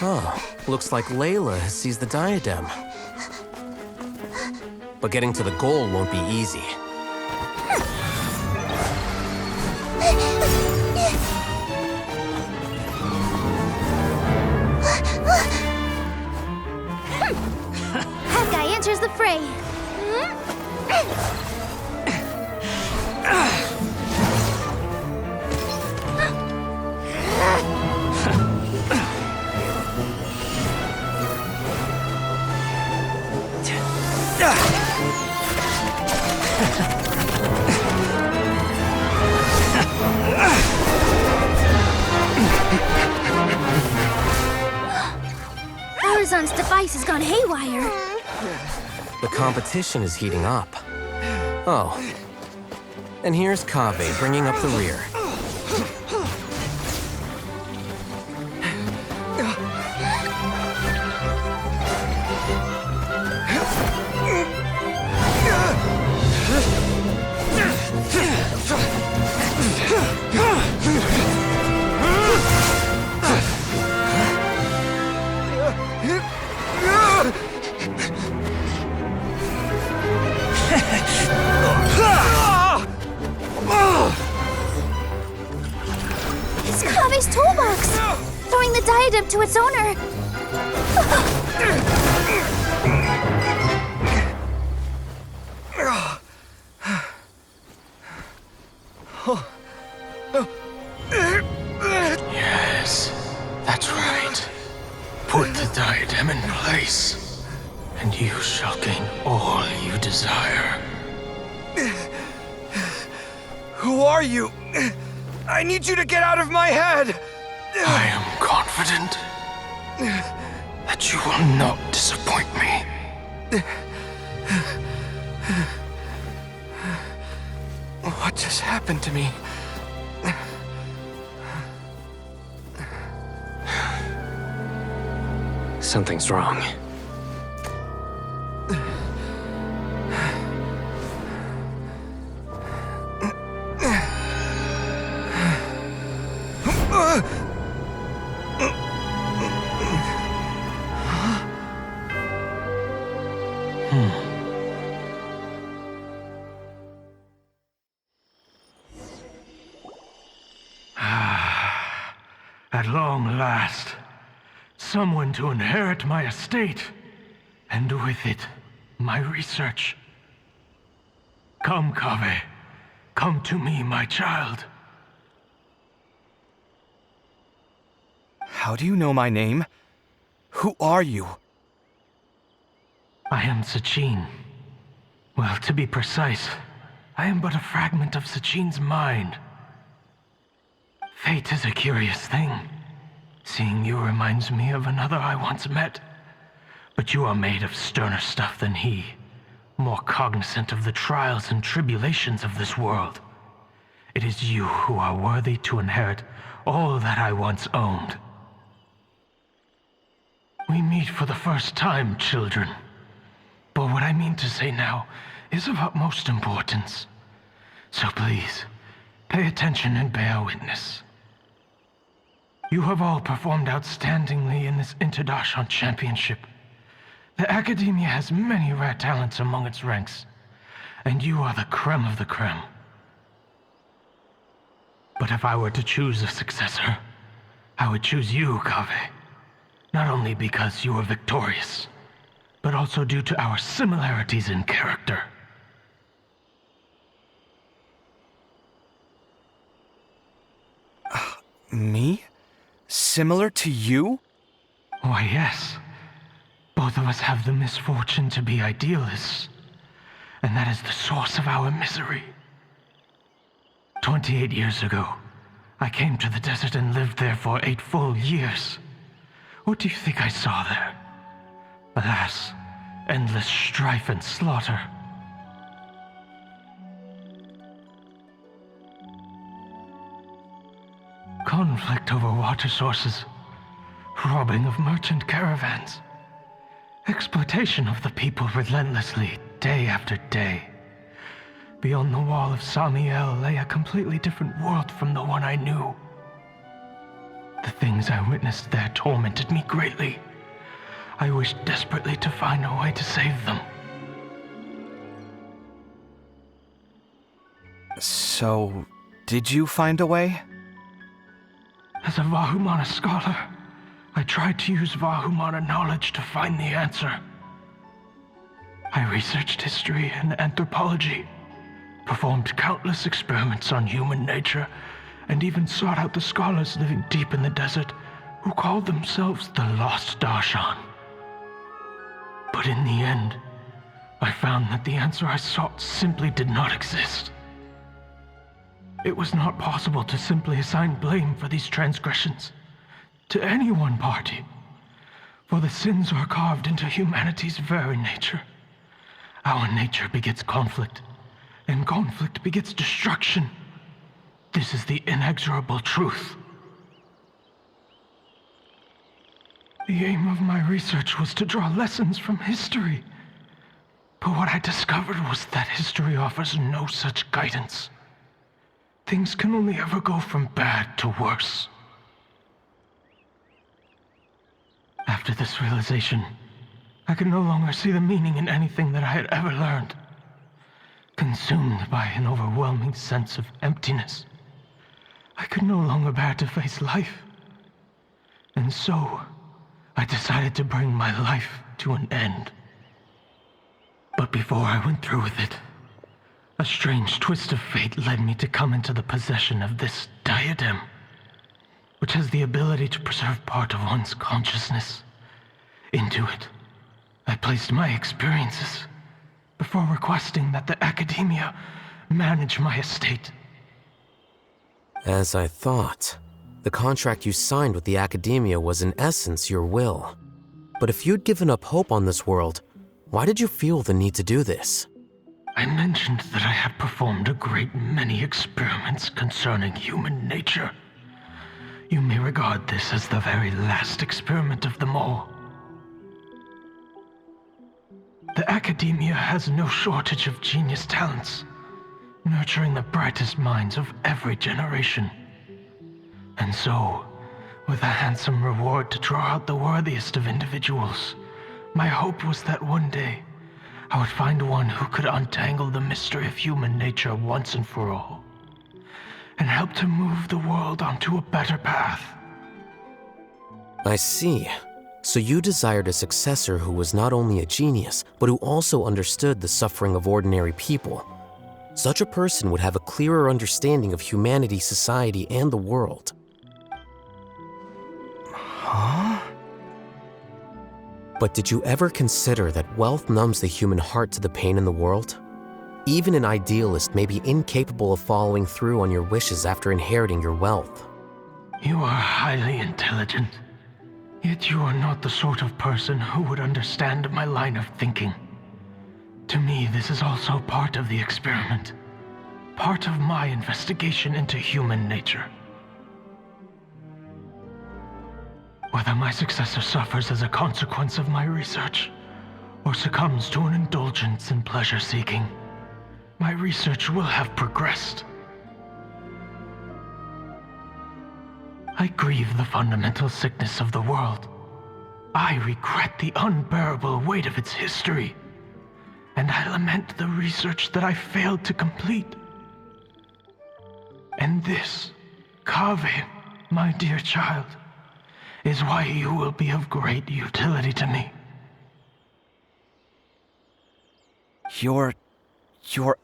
Oh, looks like Layla has seized the diadem. But getting to the goal won't be easy. That guy enters the fray. Arizon's device has gone haywire. The competition is heating up. Oh. And here's Kaveh bringing up the rear. It's Kaveh's toolbox! Throwing the diadem to its owner! Yes, that's right. Put the diadem in place, and you shall gain all you desire. Who are you? I need you to get out of my head! I am confident that you will not disappoint me. What just happened to me? Something's wrong. At long last, someone to inherit my estate, and with it, my research. Come, Kaveh. Come to me, my child. How do you know my name? Who are you? I am Sachin. Well, to be precise, I am but a fragment of Sachin's mind. Fate is a curious thing. Seeing you reminds me of another I once met. But you are made of sterner stuff than he, more cognizant of the trials and tribulations of this world. It is you who are worthy to inherit all that I once owned. We meet for the first time, children. But what I mean to say now is of utmost importance. So please, pay attention and bear witness. You have all performed outstandingly in this Interdashon Championship. The Academia has many rare talents among its ranks, and you are the creme of the creme. But if I were to choose a successor, I would choose you, Kaveh. Not only because you were victorious, but also due to our similarities in character. Me? Similar to you? Why, yes. Both of us have the misfortune to be idealists, and that is the source of our misery. 28 years ago, I came to the desert and lived there for 8 full years. What do you think I saw there? Alas, endless strife and slaughter. Conflict over water sources, robbing of merchant caravans, exploitation of the people relentlessly, day after day. Beyond the wall of Samiel lay a completely different world from the one I knew. The things I witnessed there tormented me greatly. I wished desperately to find a way to save them. So, did you find a way? As a Vahumana scholar, I tried to use Vahumana knowledge to find the answer. I researched history and anthropology, performed countless experiments on human nature, and even sought out the scholars living deep in the desert who called themselves the Lost Darshan. But in the end, I found that the answer I sought simply did not exist. It was not possible to simply assign blame for these transgressions to any one party, for the sins are carved into humanity's very nature. Our nature begets conflict, and conflict begets destruction. This is the inexorable truth. The aim of my research was to draw lessons from history, but what I discovered was that history offers no such guidance. Things can only ever go from bad to worse. After this realization, I could no longer see the meaning in anything that I had ever learned. Consumed by an overwhelming sense of emptiness, I could no longer bear to face life. And so, I decided to bring my life to an end. But before I went through with it, a strange twist of fate led me to come into the possession of this diadem, which has the ability to preserve part of one's consciousness. Into it, I placed my experiences before requesting that the academia manage my estate. As I thought, the contract you signed with the academia was in essence your will. But if you'd given up hope on this world, why did you feel the need to do this? I mentioned that I had performed a great many experiments concerning human nature. You may regard this as the very last experiment of them all. The academia has no shortage of genius talents, nurturing the brightest minds of every generation. And so, with a handsome reward to draw out the worthiest of individuals, my hope was that one day, I would find one who could untangle the mystery of human nature once and for all, and help to move the world onto a better path. I see. So you desired a successor who was not only a genius, but who also understood the suffering of ordinary people. Such a person would have a clearer understanding of humanity, society, and the world. Huh? But did you ever consider that wealth numbs the human heart to the pain in the world? Even an idealist may be incapable of following through on your wishes after inheriting your wealth. You are highly intelligent, yet you are not the sort of person who would understand my line of thinking. To me, this is also part of the experiment, part of my investigation into human nature. Whether my successor suffers as a consequence of my research, or succumbs to an indulgence in pleasure-seeking, my research will have progressed. I grieve the fundamental sickness of the world. I regret the unbearable weight of its history, and I lament the research that I failed to complete. And this, Kaveh, my dear child, is why you will be of great utility to me. You're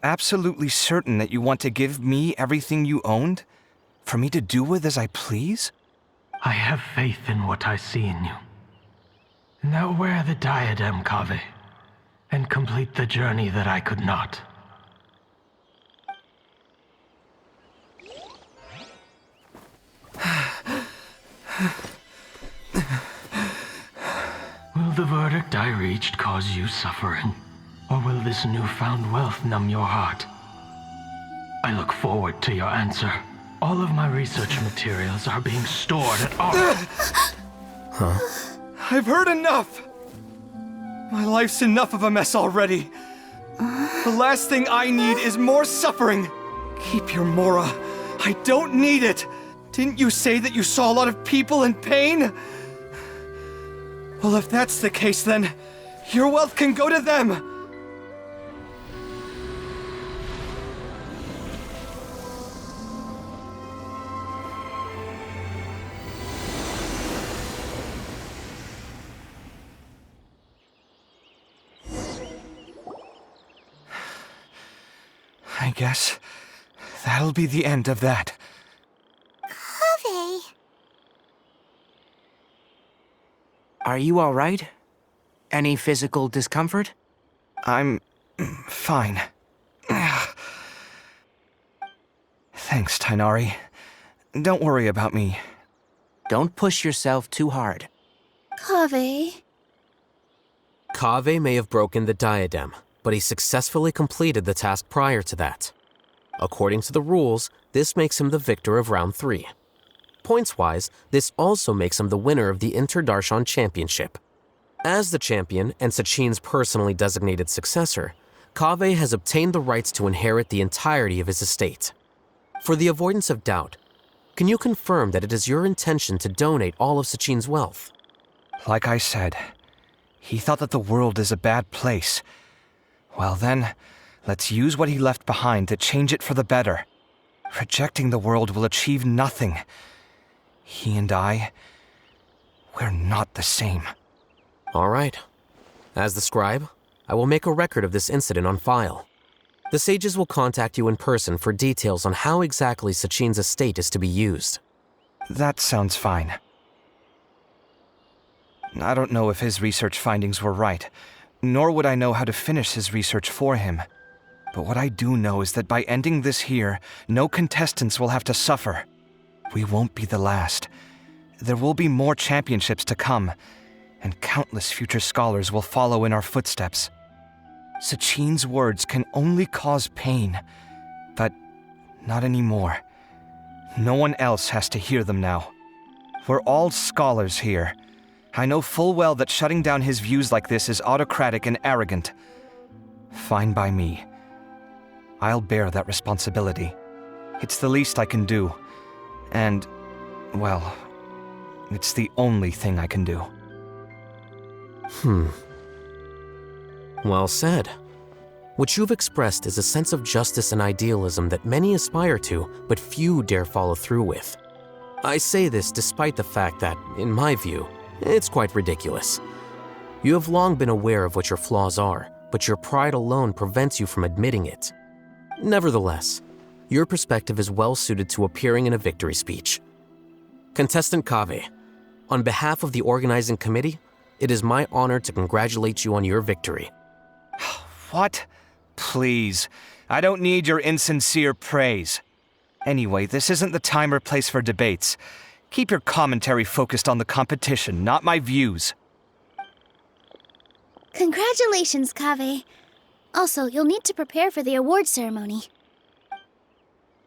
absolutely certain that you want to give me everything you owned? For me to do with as I please? I have faith in what I see in you. Now wear the diadem, Kaveh, and complete the journey that I could not. Will the verdict I reached cause you suffering? Or will this newfound wealth numb your heart? I look forward to your answer. All of my research materials are being stored at our... Huh? I've heard enough! My life's enough of a mess already. The last thing I need is more suffering. Keep your Mora. I don't need it. Didn't you say that you saw a lot of people in pain? Well, if that's the case, then your wealth can go to them. I guess that'll be the end of that. Kaveh. Are you all right? Any physical discomfort? I'm fine. Thanks, Tainari. Don't worry about me. Don't push yourself too hard. Kaveh. Kaveh may have broken the diadem, but he successfully completed the task prior to that. According to the rules, this makes him the victor of round 3. Points-wise, this also makes him the winner of the Inter-Darshan Championship. As the champion and Sachin's personally designated successor, Kaveh has obtained the rights to inherit the entirety of his estate. For the avoidance of doubt, can you confirm that it is your intention to donate all of Sachin's wealth? Like I said, he thought that the world is a bad place. Well then, let's use what he left behind to change it for the better. Rejecting the world will achieve nothing. He and I, we're not the same. All right. As the scribe, I will make a record of this incident on file. The sages will contact you in person for details on how exactly Sachin's estate is to be used. That sounds fine. I don't know if his research findings were right, nor would I know how to finish his research for him. But what I do know is that by ending this here, no contestants will have to suffer. We won't be the last. There will be more championships to come, and countless future scholars will follow in our footsteps. Sachin's words can only cause pain, but not anymore. No one else has to hear them now. We're all scholars here. I know full well that shutting down his views like this is autocratic and arrogant. Fine by me. I'll bear that responsibility. It's the least I can do. And, well, it's the only thing I can do. Well said. What you've expressed is a sense of justice and idealism that many aspire to, but few dare follow through with. I say this despite the fact that, in my view, it's quite ridiculous. You have long been aware of what your flaws are, but your pride alone prevents you from admitting it. Nevertheless, your perspective is well suited to appearing in a victory speech. Contestant Kaveh, on behalf of the organizing committee, it is my honor to congratulate you on your victory. What? Please. I don't need your insincere praise. Anyway, this isn't the time or place for debates. Keep your commentary focused on the competition, not my views. Congratulations, Kaveh. Also, you'll need to prepare for the award ceremony.